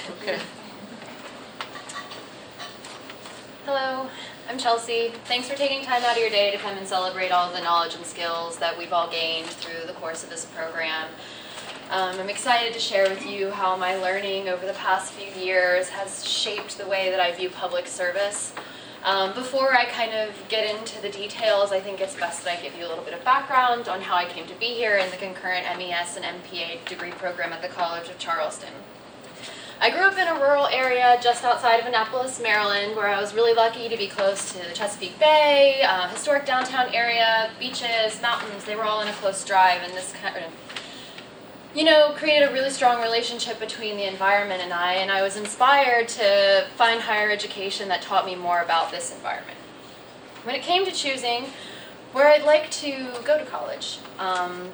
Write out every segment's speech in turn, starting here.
Okay. Hello, I'm Chelsea. Thanks for taking time out of your day to come and celebrate all of the knowledge and skills that we've all gained through the course of this program. I'm excited to share with you how my learning over the past few years has shaped the way that I view public service. Before I kind of get into the details, I think it's best that I give you a little bit of background on how I came to be here in the concurrent MES and MPA degree program at the College of Charleston. I grew up in a rural area just outside of Annapolis, Maryland, where I was really lucky to be close to the Chesapeake Bay, historic downtown area, beaches, mountains. They were all in a close drive, and this kind of, created a really strong relationship between the environment and I was inspired to find higher education that taught me more about this environment. When it came to choosing where I'd like to go to college,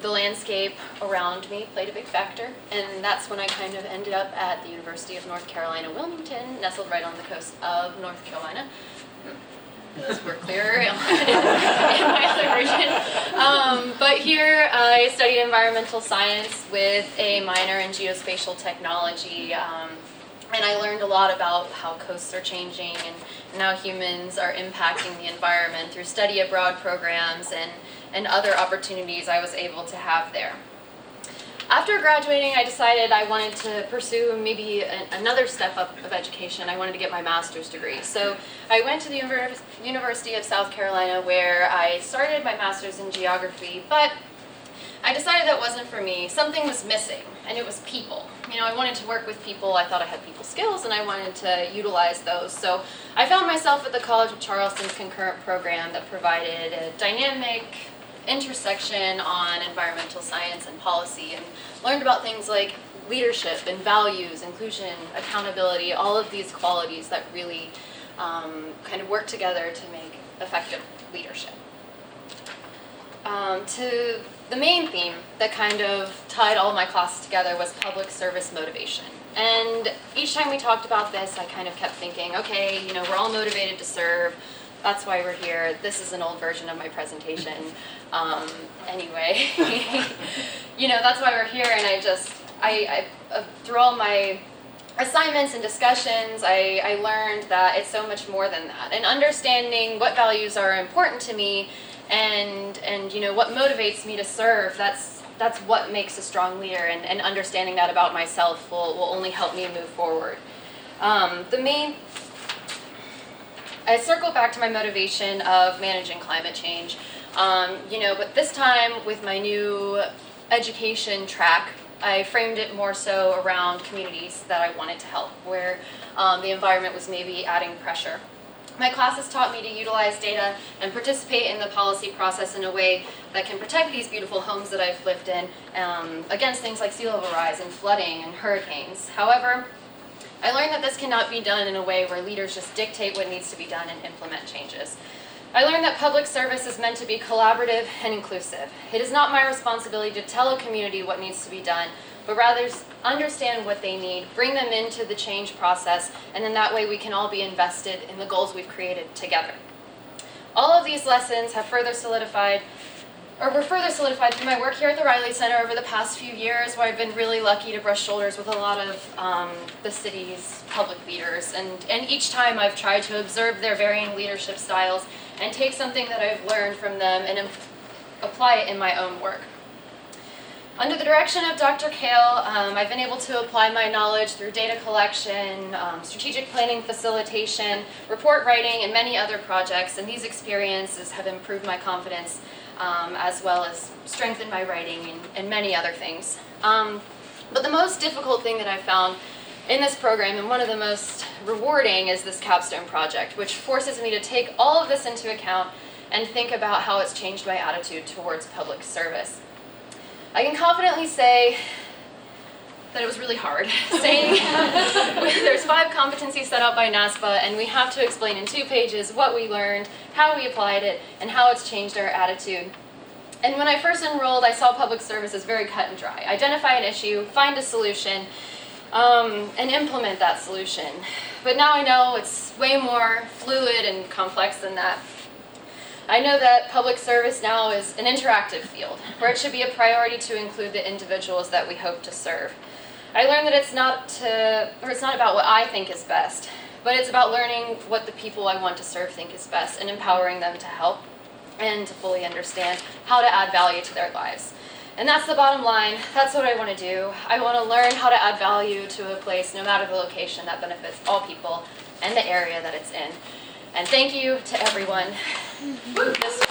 the landscape around me played a big factor, and that's when I kind of ended up at the University of North Carolina, Wilmington, nestled right on the coast of North Carolina. Those were clearer in my other version. But here I studied environmental science with a minor in geospatial technology, and I learned a lot about how coasts are changing and how humans are impacting the environment through study abroad programs and other opportunities I was able to have there. After graduating, I decided I wanted to pursue maybe another step up of education. I wanted to get my master's degree. So I went to the University of South Carolina, where I started my master's in geography, but I decided that wasn't for me. Something was missing, and it was people. I wanted to work with people. I thought I had people skills, and I wanted to utilize those. So I found myself at the College of Charleston's concurrent program that provided a dynamic intersection on environmental science and policy, and learned about things like leadership and values, inclusion, accountability, all of these qualities that really kind of work together to make effective leadership. To the main theme that kind of tied all my classes together was public service motivation. And each time we talked about this, I kind of kept thinking, okay, we're all motivated to serve. That's why we're here. This is an old version of my presentation. Anyway, that's why we're here. And I through all my assignments and discussions, I learned that it's so much more than that. And understanding what values are important to me and what motivates me to serve, that's what makes a strong leader, and understanding that about myself will only help me move forward. I circle back to my motivation of managing climate change, but this time with my new education track, I framed it more so around communities that I wanted to help, where the environment was maybe adding pressure. My classes taught me to utilize data and participate in the policy process in a way that can protect these beautiful homes that I've lived in against things like sea level rise and flooding and hurricanes. However, I learned that this cannot be done in a way where leaders just dictate what needs to be done and implement changes. I learned that public service is meant to be collaborative and inclusive. It is not my responsibility to tell a community what needs to be done, but rather understand what they need, bring them into the change process, and then that way we can all be invested in the goals we've created together. All of these lessons were further solidified through my work here at the Riley Center over the past few years, where I've been really lucky to brush shoulders with a lot of the city's public leaders. And each time I've tried to observe their varying leadership styles and take something that I've learned from them and apply it in my own work. Under the direction of Dr. Kale, I've been able to apply my knowledge through data collection, strategic planning facilitation, report writing, and many other projects, and these experiences have improved my confidence as well as strengthened my writing and many other things. But the most difficult thing that I found in this program, and one of the most rewarding, is this Capstone project, which forces me to take all of this into account and think about how it's changed my attitude towards public service. I can confidently say that it was really hard. There's 5 competencies set out by NASPA, and we have to explain in 2 pages what we learned, how we applied it, and how it's changed our attitude. And when I first enrolled, I saw public service as very cut and dry. Identify an issue, find a solution, and implement that solution. But now I know it's way more fluid and complex than that. I know that public service now is an interactive field, where it should be a priority to include the individuals that we hope to serve. I learned that it's not about what I think is best, but it's about learning what the people I want to serve think is best and empowering them to help and to fully understand how to add value to their lives. And that's the bottom line. That's what I want to do. I want to learn how to add value to a place, no matter the location, that benefits all people and the area that it's in. And thank you to everyone. This